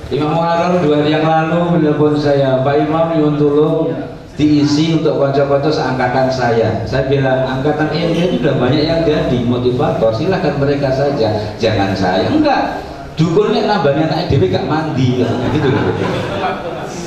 Imam Muharram 2 hari yang lalu menelpon saya, Pak Imam nyuwun tolong diisi untuk kanca-kanca seangkatan saya. Saya bilang angkatan ini sudah banyak yang jadi motivator, silahkan mereka saja, jangan saya. Enggak, dukunnya nambahnya anak dewi gak mandi gitu loh.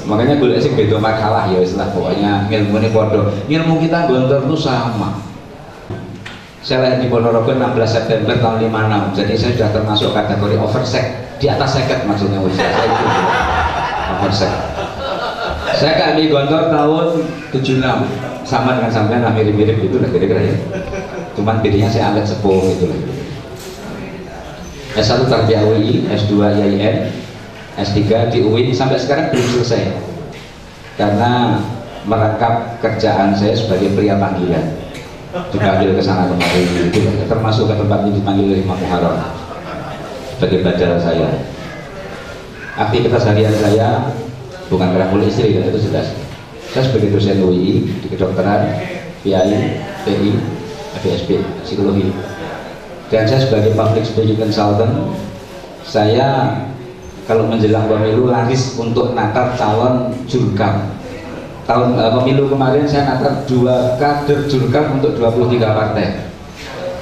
Makanya gue sih beda makalah ya istilah, pokoknya ilmu ini bodoh. Ilmu kita Gontor itu sama. Saya lahir di Ponorogo 16 September tahun 56, jadi saya sudah termasuk kategori oversek, di atas seket maksudnya usia saya itu oversek. Saya kami Gontor tahun 76, sama dengan sampean, mirip-mirip gitu lah kira-kira ya. Cuman bedanya saya agak sepuh gitu lah. S1 Tarbiyah UI, S2 IAIN, S3 di UIN, sampai sekarang belum selesai karena merangkap kerjaan saya sebagai pria panggilan, dipanggil ke sana kemari gitu, termasuk ke tempat ini dipanggil Imam Muharram sebagai badal saya. Aktivitas harian saya bukan merangkul istri, itu jelas. Saya sebagai dosen UI di kedokteran, PI, PI, FSP, psikologi, dan saya sebagai public speaking consultant. Saya kalau menjelang pemilu laris untuk natar calon jurkam. Tahun pemilu kemarin saya natar 2 kader jurkam untuk 23 partai.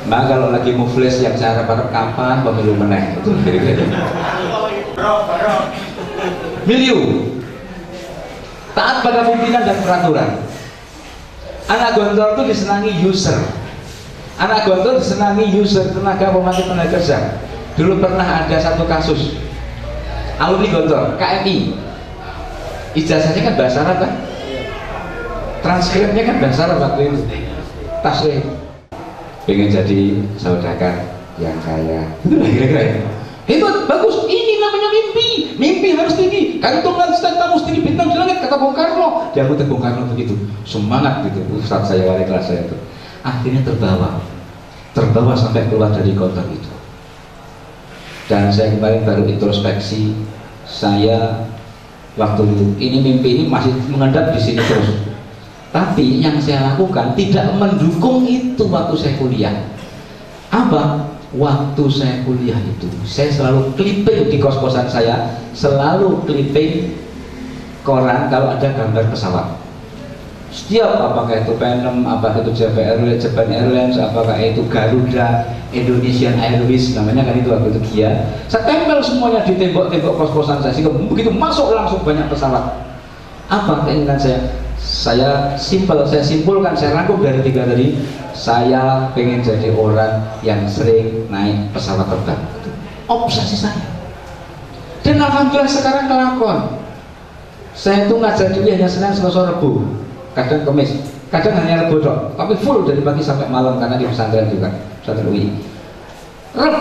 Nah kalau lagi muflis yang saya harap kapan pemilu menang itu kira-kira. Miliu taat pada pimpinan dan peraturan. Anak Gontor itu disenangi user. Anak Gontor disenangi user, tenaga pembangkit tenaga kerja. Dulu pernah ada satu kasus alumni Gontor, KMI, ijazahnya kan bahasa Arab kan, transkripnya kan bahasa Arab waktu itu, tasrih, pengen jadi saudagar yang kaya, kira-kira hebat, bagus, ini namanya mimpi, mimpi harus tinggi, kantongan kamu tinggi bintang di langit, kata Bung Karno. Dia kutip Bung Karno begitu, semangat gitu, saat saya wali kelas saya itu, akhirnya terbawa sampai keluar dari Gontor itu. Dan saya kemarin baru introspeksi, saya waktu ini mimpi ini masih mengendap di sini terus. Tapi yang saya lakukan tidak mendukung itu waktu saya kuliah. Apa? Waktu saya kuliah itu, saya selalu clipping di kos-kosan saya, selalu clipping koran kalau ada gambar pesawat. Setiap apakah itu Panem, apakah itu Japan Airlines, apakah itu Garuda, Indonesian Airways, namanya kan itu waktu itu Kia. Saya tempel semuanya di tembok-tembok kos-kosan saya, sehingga begitu masuk langsung banyak pesawat. Apa keinginan saya? Saya simpulkan, saya rangkum dari 3 tadi. Saya pengen jadi orang yang sering naik pesawat terbang. Obsesi saya. Dan alhamdulillah sekarang kelakon. Saya itu ngajar dulu hanya Senin, Selasa, Rabu, kadang Kamis, kadang hanya Rabu dong, tapi full dari pagi sampai malam karena di pesantren juga, pesantren UI.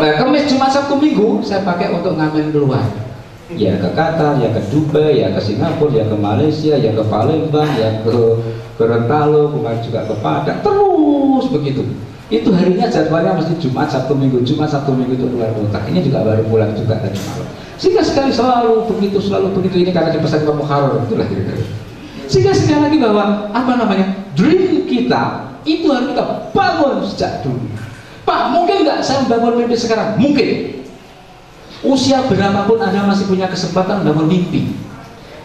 Kamis, Jumat, Sabtu, Minggu saya pakai untuk ngamen keluar. Ya ke Qatar, ya ke Dubai, ya ke Singapura, ya ke Malaysia, ya ke Palembang, ya ke Gorontalo, kemarin juga ke Padang, terus begitu. Itu harinya jadwalnya mesti Jumat, Sabtu, Minggu, Jumat, Sabtu, Minggu itu keluar kota. Ini juga baru pulang juga tadi malam. Sehingga sekali selalu begitu ini karena dipesan ke Muharram, itulah kira-kira. Sehingga sekali lagi bahwa apa namanya dream kita itu harus kita bangun sejak dulu. Pak, mungkin nggak saya membangun mimpi sekarang? Mungkin. Usia berapapun Anda masih punya kesempatan membangun mimpi.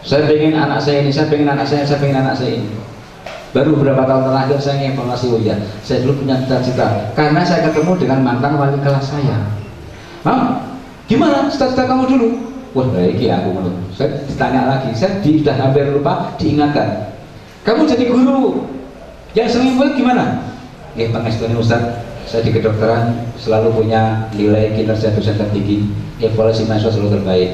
Saya pengen anak saya ini, saya pengen anak saya ini. Baru beberapa tahun terakhir saya ngevaluasi, oh ya, saya dulu punya cita-cita. Karena saya ketemu dengan mantan wali kelas saya. Gimana cita-cita kamu dulu? Wah baik ya aku menurut. Saya ditanya lagi, saya sudah hampir lupa, diingatkan. Kamu jadi guru yang sering buat gimana? Pengestuan Ustaz, saya di kedokteran selalu punya nilai kinerja dosen tertinggi, evaluasi mahasiswa selalu terbaik.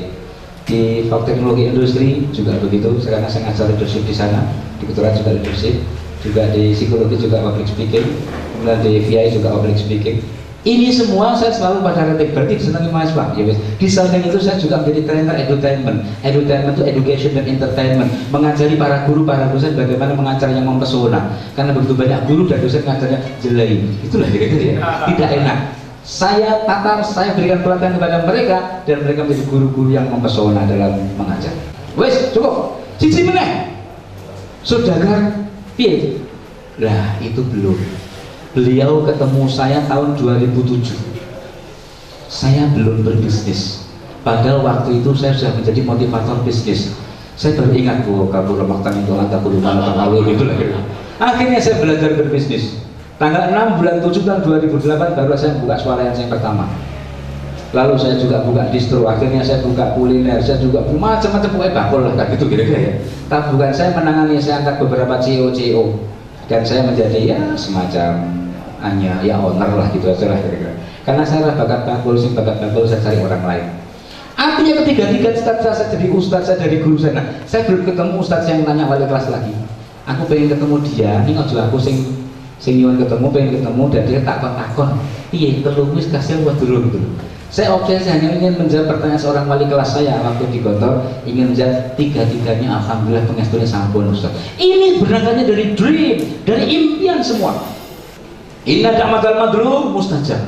Di Fakultas Teknologi Industri juga begitu, karena saya ngajar leadership di sana, di kedokteran juga leadership, juga di psikologi juga public speaking, kemudian di VI juga public speaking. Ini semua saya selalu pada retik, berarti disenangi mahasiswa. Ya, di samping itu saya juga menjadi trainer edutainment. Edutainment itu education dan entertainment, mengajari para guru, para dosen bagaimana mengajar yang mempesona. Karena begitu banyak guru dan dosen mengajarnya jelek, itulah kira-kira ya, tidak enak. Saya tatar, saya berikan pelatihan kepada mereka dan mereka menjadi guru-guru yang mempesona dalam mengajar. Wes, cukup. Cici meneh. Saudagar piye? Lah, itu belum. Beliau ketemu saya tahun 2007. Saya belum berbisnis. Padahal waktu itu saya sudah menjadi motivator bisnis. Saya baru ingat, kabur maktan itu anda kabur mana terlalu gitu lah. Akhirnya saya belajar berbisnis. Tanggal 6 bulan 7 tahun 2008 baru saya buka swalayan saya pertama. Lalu saya juga buka distro, akhirnya saya buka kuliner, saya juga macam-macam pokoknya bakul lah, kan gitu kira-kira ya. Tapi bukan saya menangani, saya angkat beberapa CEO dan saya menjadi ya semacam hanya ya owner lah gitu aja lah kira-kira. Karena saya lah bakat bakul, saya cari orang lain. Artinya ketiga-tiga saya jadi ustadz, saya dari guru saya. Nah, saya belum ketemu ustadz yang tanya wali kelas lagi. Aku pengen ketemu dia, ini aja aku sing nyuwun ketemu, pengen ketemu dan dia takon, iya telu wis kasih buat dulu gitu. Saya obsesi hanya ingin menjawab pertanyaan seorang wali kelas saya waktu di Gontor, ingin menjawab tiga-tiganya alhamdulillah pengestunya sampun Ustaz. Ini berangkatnya dari dream, dari impian semua. Inna da'matal madlum mustajab.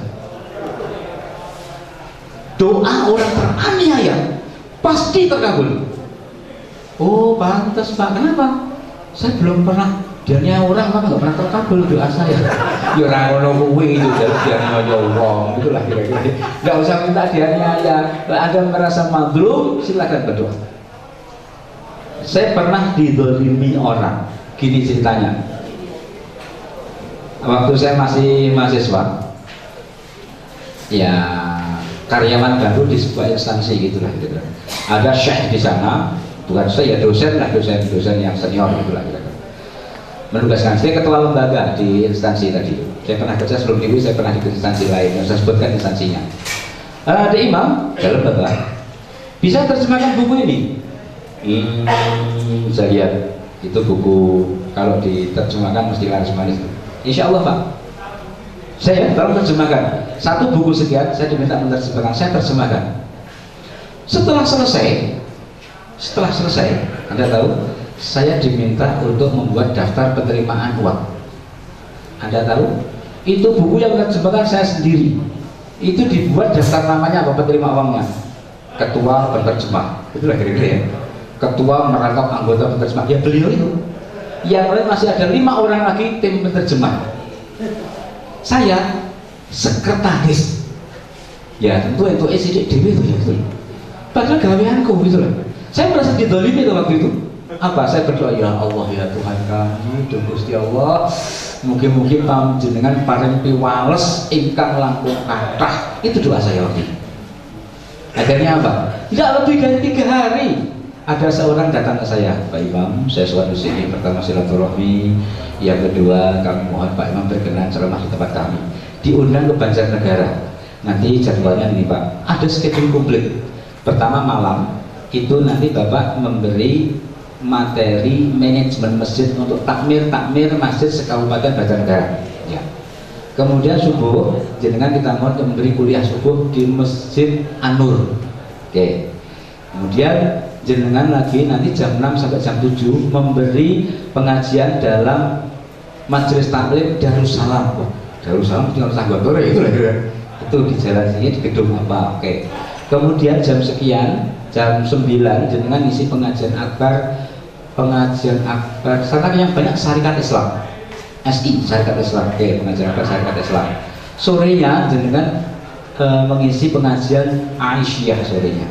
Doa orang teraniaya pasti terkabul. Oh pantas Pak, kenapa? Saya belum pernah dianiaya orang, maka nggak pernah terkabul doa saya. Ya orang ngono kuwi itu jadi dianiaya wong, itulah kira-kira. Nggak usah minta dianiaya. Kalau Anda merasa madlum, silakan berdoa. Saya pernah didolimi orang. Gini ceritanya. Waktu saya masih mahasiswa, ya karyawan baru di sebuah instansi gitulah gitu. Ada syekh di sana, bukan saya dosen lah, dosen yang senior gitulah gitu. Menugaskan saya ketua lembaga di instansi tadi. Saya pernah kerja sebelum ini, saya pernah di instansi lain, saya sebutkan instansinya. Ada imam dalam lembaga. Bisa terjemahkan buku ini? Saya lihat itu buku kalau diterjemahkan mesti laris manis. Insya Allah Pak. Saya tolong terjemahkan. Satu buku sekian saya diminta menerjemahkan, saya terjemahkan. Setelah selesai, Anda tahu, saya diminta untuk membuat daftar penerimaan uang. Anda tahu, itu buku yang menerjemahkan saya sendiri. Itu dibuat daftar namanya apa penerima uangnya? Ketua penerjemah. Itulah kira-kira ya. Ketua merangkap anggota penerjemah. Ya beliau itu. Yang lain masih ada 5 orang lagi tim penerjemah. Saya sekretaris. Ya tentu itu sidik dewi itu ya. Padahal gaweanku gitu loh. Saya merasa didolimi waktu itu. Apa? Saya berdoa, ya Allah ya Tuhan kami, Gusti Allah, mungkin panjenengan paring piwales ingkang langkung kathah. Itu doa saya waktu itu. Akhirnya apa? Tidak lebih dari 3 hari ada seorang datang ke saya, Pak Imam, saya sholat di sini. Pertama silaturahmi, yang kedua kami mohon Pak Imam berkenan ceramah di tempat kami. Diundang ke Banjarnegara. Nanti jadwalnya ini Pak, ada schedule komplit. Pertama malam itu nanti Bapak memberi materi manajemen masjid untuk takmir masjid sekabupaten Banjarnegara. Ya. Kemudian subuh, jenengan kita mohon memberi kuliah subuh di Masjid An-Nur. Oke. Kemudian jenengan lagi nanti jam 6 sampai jam 7 memberi pengajian dalam majelis taklim Darussalam. Darussalam tinggal Gontor itu lah ya. Itu di jalan sini di gedung apa? Oke. Kemudian jam sekian, jam 9 jenengan isi pengajian akbar sana yang banyak Syarikat Islam. SI Syarikat Islam. Oke, pengajian akbar Syarikat Islam. Sorenya jenengan mengisi pengajian Aisyah sorenya.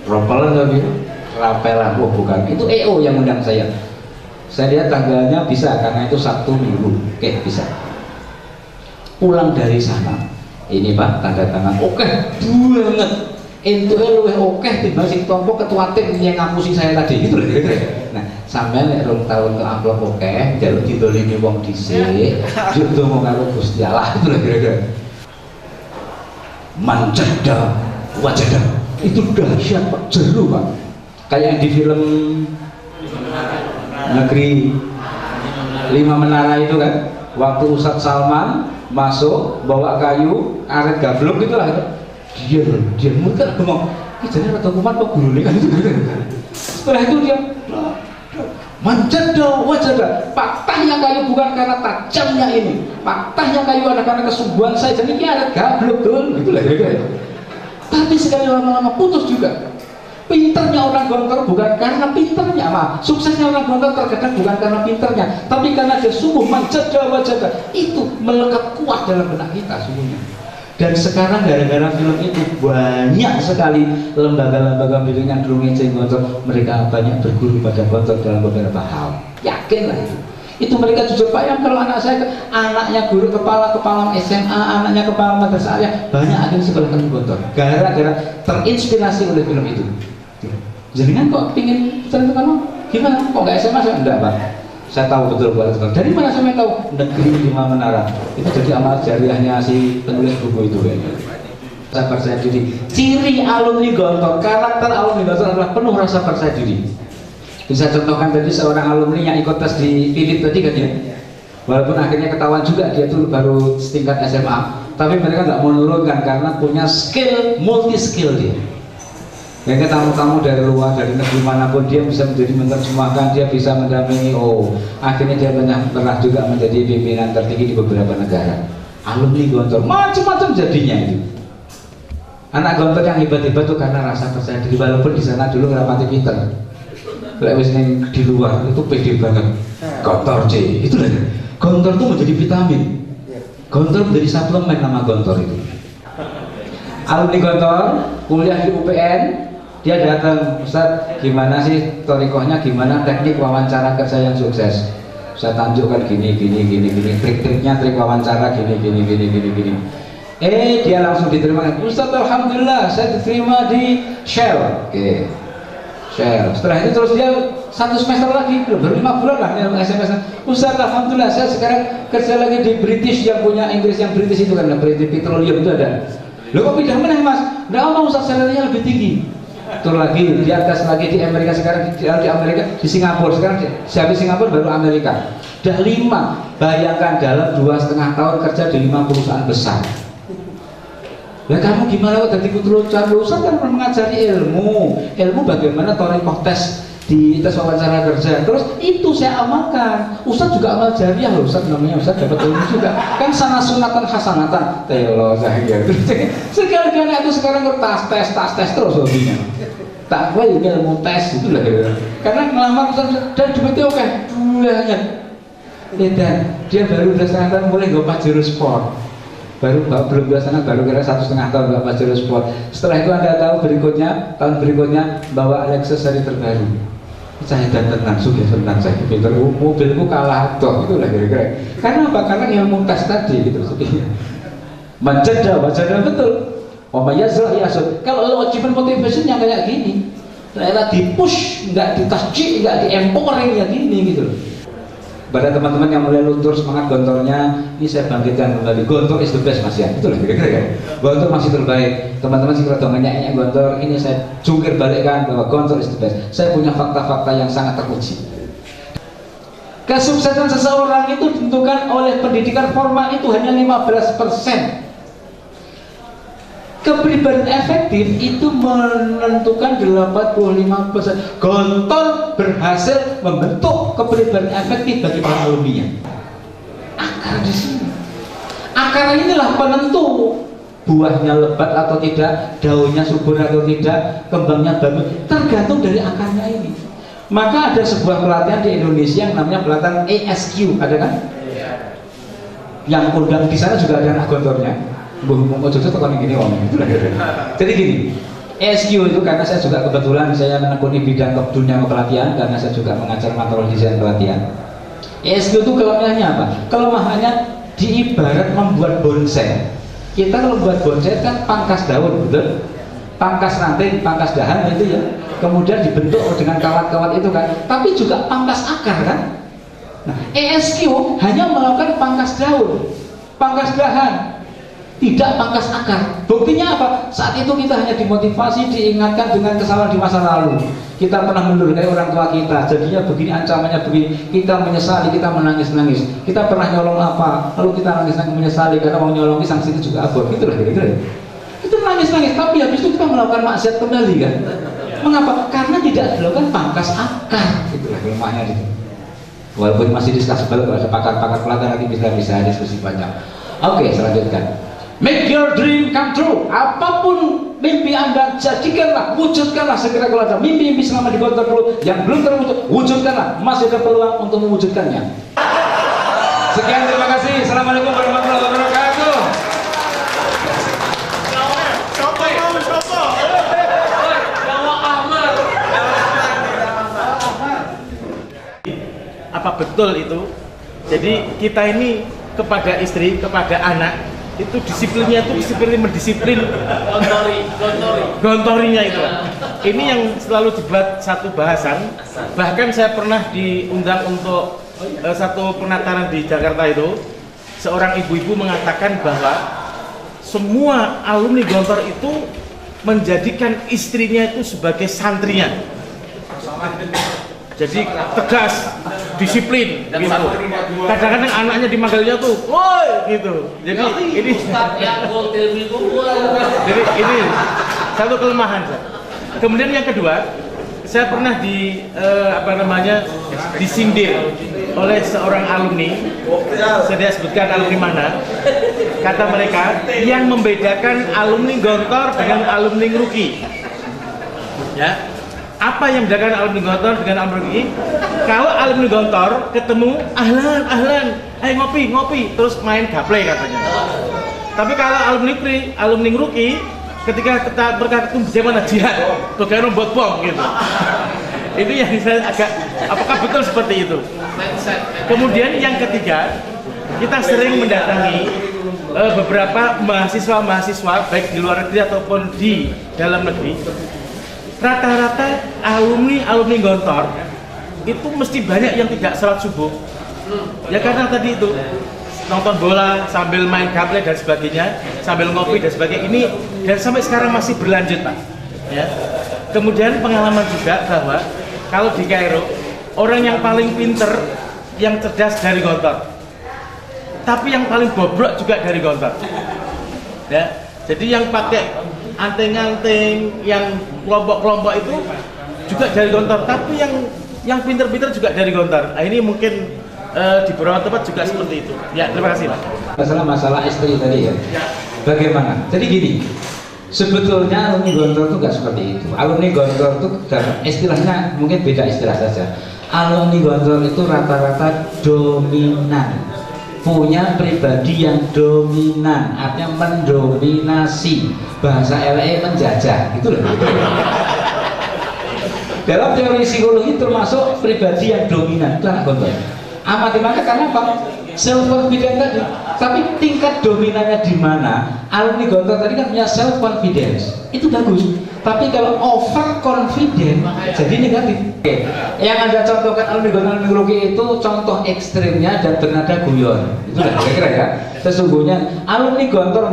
Ropelan lagi, rapelan, bukan. Itu EO yang undang saya. Saya lihat tanggalnya bisa karena itu Sabtu Minggu. Oke, bisa. Pulang dari sana, ini Pak tanda tangan. Oke, banget. Itu luwih oke timbang sing tompo ketua tim yang ngapusi saya tadi gitu loh kira-kira. Nah, sampai nek rong tahun ke amplop oke, njaluk didolimi wong dhisik, yo mau karo Gusti Allah itu loh kira-kira. Manjada wajada. Itu dahsyat Pak, jeru Pak. Kayak yang di film Negeri 5 Menara itu kan, waktu Ustadz Salman masuk bawa kayu, karet gablok gitu lah. Dia mungkin ngomong, ini jadi rata kuman kok guru kan itu. Setelah itu dia manjada wajada. Patahnya kayu bukan karena tajamnya ini, patahnya kayu ada karena kesungguhan saya. Jadi ini ada gablok tuh, gitu lah kira-kira. Tapi sekali lama-lama putus juga. Pinternya orang Gontor bukan karena pinternya, suksesnya orang Gontor terkadang bukan karena pinternya, tapi karena dia sungguh manjada wajada. Itu melekat kuat dalam benak kita sungguhnya. Dan sekarang gara-gara film itu banyak sekali lembaga-lembaga pendidikan yang dulu ngeceng Gontor, mereka banyak berguru pada Gontor dalam beberapa hal. Yakinlah itu. Itu mereka jujur, Pak, yang kalau anak saya, anaknya guru kepala SMA, anaknya kepala madrasah, banyak akhirnya sekolah ke Gontor gara-gara terinspirasi oleh film itu. Jadi kan kok pingin film kamu gimana? Kok nggak SMA? Enggak, Pak. Saya tahu betul buat itu. Dari mana saya tahu? Negeri Lima Menara. Itu jadi amal jariahnya si penulis buku itu kayaknya. Rasa percaya diri. Ciri alumni Gontor, karakter alumni Gontor adalah penuh rasa percaya diri. Bisa contohkan tadi seorang alumni yang ikut tes di Philip tadi kan ya. Walaupun akhirnya ketahuan juga dia tuh baru setingkat SMA, tapi mereka nggak menurunkan karena punya skill, multi skill dia. Sehingga tamu-tamu dari luar, dari negeri manapun dia bisa menjadi menerjemahkan, dia bisa mendampingi. Akhirnya dia pernah juga menjadi pimpinan tertinggi di beberapa negara. Alumni Gontor, macam-macam jadinya itu. Anak Gontor yang hebat-hebat tuh karena rasa percaya diri, walaupun di sana dulu ngerapati pinter. Lewat di luar itu pede banget. Gontor C, itu lah. Gontor tuh menjadi vitamin. Gontor menjadi suplemen nama Gontor itu. Alumni Gontor kuliah di UPN. Dia datang, Ustaz, gimana sih torikohnya, gimana teknik wawancara kerja yang sukses? Saya tunjukkan gini, trik-triknya, trik wawancara gini. Dia langsung diterima. Ustaz, alhamdulillah, saya diterima di Shell. Oke. Shell. Setelah itu terus dia 1 semester lagi, baru 5 bulan lah SMS. Ustaz, alhamdulillah, saya sekarang kerja lagi di British yang punya Inggris, yang British itu kan, British Petroleum itu ada. Loh kok pindah mana Mas? Nggak mau, Ustaz, salarinya lebih tinggi. Tur lagi, di atas lagi di Amerika, sekarang di Amerika, di Singapura, sekarang siapa Singapura baru Amerika. Udah 5, bayangkan dalam 2,5 tahun kerja di 5 perusahaan besar. Lah kamu gimana kok jadi putra Ustaz kan mengajari ilmu bagaimana torikoh tes di tes wawancara kerja. Terus itu saya amalkan. Ustaz juga amal jariah loh, Ustaz namanya Ustaz dapat ilmu juga. Kan sana sunatan hasanatan. Teolo saya. Sekali-kali aku sekarang tes terus hobinya. Tak gue ilmu tes itu lah. Karena ngelamar Ustaz dan duitnya oke. Banyak. Dan dia baru udah setengah mulai gue Pajero Sport. Belum biasanya baru kira 1,5 tahun Pak Pajero Sport. Setelah itu Anda tahu tahun berikutnya bawa Lexus seri terbaru. Saya tenang, sudah tenang saya pintar, mobilku kalah toh, itu lah kira-kira. Karena apa? Karena ilmu tes tadi gitu. Menjeda betul. Yazra. Kalau lo achievement motivation yang kayak gini, ternyata dipush, nggak ditasjik, nggak diemporing ya gini gitu loh. Pada teman-teman yang mulai luntur semangat Gontornya, ini saya bangkitkan kembali. Gontor is the best Mas ya, itulah kira-kira ya. Gontor masih terbaik. Teman-teman sih kalau nanya Gontor, ini saya jungkir balikkan bahwa Gontor is the best. Saya punya fakta-fakta yang sangat teruji. Kesuksesan seseorang itu ditentukan oleh pendidikan formal itu hanya 15%. Kepribadian efektif itu menentukan 85%. Gontor berhasil membentuk kepribadian efektif bagi para alumninya. Akar di sini. Akar inilah penentu buahnya lebat atau tidak, daunnya subur atau tidak, kembangnya bagus, tergantung dari akarnya ini. Maka ada sebuah pelatihan di Indonesia yang namanya pelatihan ASQ, ada kan? Yang undang di sana juga ada anak Gontornya. Jadi gini, ASQ itu karena saya juga kebetulan saya menekuni bidang dunia kepelatihan karena saya juga mengajar materi desain pelatihan. ASQ itu kelemahannya apa? Kelemahannya diibarat membuat bonsai. Kita kalau membuat bonsai kan pangkas daun, betul? Pangkas ranting, pangkas dahan itu ya. Kemudian dibentuk dengan kawat-kawat itu kan. Tapi juga pangkas akar kan. Nah, ASQ hanya melakukan pangkas daun, pangkas dahan, tidak pangkas akar. Buktinya apa? Saat itu kita hanya dimotivasi, diingatkan dengan kesalahan di masa lalu. Kita pernah mendurhakai orang tua kita, jadinya begini, ancamannya begini. Kita menyesali, kita menangis-nangis. Kita pernah nyolong apa, lalu kita nangis-nangis menyesali karena mau nyolong sanksi itu juga abot. Gitu lah kira-kira. Kita nangis-nangis, tapi habis itu kita melakukan maksiat kembali kan? Mengapa? Karena tidak dilakukan pangkas akar. Itulah kelemahannya itu. Walaupun masih diskusi kalau ada pakar-pakar pelatihan lagi bisa diskusi banyak. Oke, selanjutkan. Make your dream come true. Apapun mimpi Anda, jadikanlah, wujudkanlah segera. Kalau ada mimpi-mimpi selama di Gontor dulu yang belum terwujud, wujudkanlah. Masih ada peluang untuk mewujudkannya. Sekian, terima kasih. Assalamualaikum warahmatullahi wabarakatuh. apa betul itu. Jadi kita ini kepada istri, kepada anak itu disiplinnya itu disiplin mendisiplin gontorinya itu. Ini yang selalu dibuat satu bahasan. Bahkan saya pernah diundang untuk satu penataran di Jakarta itu, seorang ibu-ibu mengatakan bahwa semua alumni Gontor itu menjadikan istrinya itu sebagai santrinya. Jadi tegas, disiplin gitu. Kadang-kadang anaknya dimanggilnya tuh, woi gitu. Jadi ini jadi ini satu kelemahan. Kemudian yang kedua, saya pernah disindir oleh seorang alumni. Saya tidak sebutkan alumni mana. Kata mereka, yang membedakan alumni Gontor dengan alumni Ngruki, ya. Apa yang membedakan alumni Gontor dengan alumni Ngruki? Kalau alumni Gontor ketemu, ahlan, ayo ngopi, terus main gaple katanya. Tapi kalau alumni Ngruki, ketika kita berkata bagaimana jihad, bagaimana buat bom gitu. Itu yang saya agak, apakah betul seperti itu? Kemudian yang ketiga, kita sering mendatangi beberapa mahasiswa baik di luar negeri ataupun di dalam negeri. Rata-rata alumni Gontor itu mesti banyak yang tidak sholat subuh. Ya karena tadi itu nonton bola sambil main gaple dan sebagainya, sambil ngopi dan sebagainya, ini dan sampai sekarang masih berlanjut, Pak. Ya. Kemudian pengalaman juga bahwa kalau di Kairo, orang yang paling pinter, yang cerdas dari Gontor, tapi yang paling bobrok juga dari Gontor. Ya. Jadi yang pakai anteng-anteng, yang kelompok-kelompok itu juga dari Gontor, tapi yang pinter-pinter juga dari Gontor. Nah, ini mungkin di beberapa tempat juga seperti itu. Ya, terima kasih, Pak. Masalah istri tadi ya. Bagaimana? Jadi gini, sebetulnya alumni Gontor itu nggak seperti itu. Alumni Gontor itu istilahnya mungkin beda istilah saja. Alumni Gontor itu rata-rata dominan, punya pribadi yang dominan, artinya mendominasi. Bahasa LA menjajah, gitu loh. Dalam teori psikologi termasuk pribadi yang dominan itu anak Gontor. Amati maka karena apa? Self confidence tadi. Tapi tingkat dominannya di mana? Alumni Gontor tadi kan punya self confidence, itu bagus. Tapi kalau over confident jadi negatif. Oke. Yang Anda contohkan alumni Gontor Ngruki itu contoh ekstrimnya dan bernada guyon. Itu udah kira-kira ya. Sesungguhnya alumni Gontor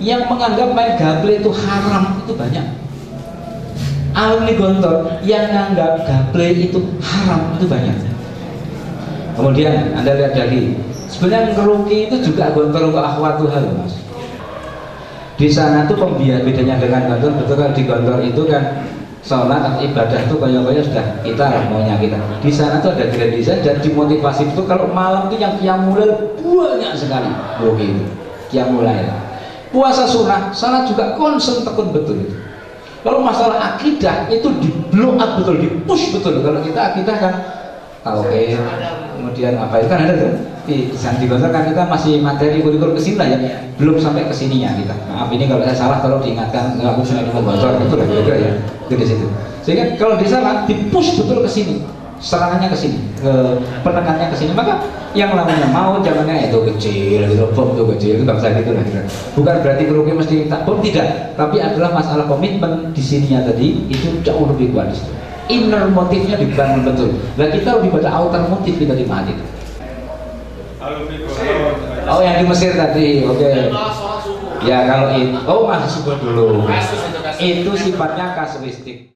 yang menganggap main gaple itu haram itu banyak. Alumni Gontor yang menganggap gaple itu haram itu banyak. Kemudian Anda lihat lagi, sebenarnya Ngruki itu juga Gontor wa akhwatuha, Mas. Di sana tuh bedanya dengan Gontor, betul kan di Gontor itu kan sholat atau ibadah tuh kayak sudah kita maunya kita. Di sana tuh ada grand design dan dimotivasi itu kalau malam tuh yang qiyamul banyak sekali. Ngruki itu qiyamul lail. Puasa sunnah, salat juga konsen tekun betul itu. Kalau masalah akidah itu di blow up betul, di push betul. Kalau kita akidah kan tauhid, kemudian apa itu kan ada tuh di Gontor kan kita masih materi kurikulum kesini lah ya, belum sampai kesininya kita. Maaf ini kalau saya salah, kalau diingatkan nggak usah ini Gontor itu lah kira-kira ya, itu di situ. Sehingga kalau di sana di push betul ke sini, serangannya ke sini, penekannya ke sini. Maka yang namanya mau jangannya itu kecil, gitu, bom itu kecil, itu bangsa gitu lah. Bukan berarti Ngruki mesti tak bom, tidak. Tapi adalah masalah komitmen di sininya tadi itu jauh lebih kuat di situ. Inner motifnya dibangun betul. Nah kita lebih pada outer motif kita di mana itu. Oh yang di Mesir tadi, oke. Ya kalau itu, oh masih subuh dulu. Itu sifatnya kasuistik.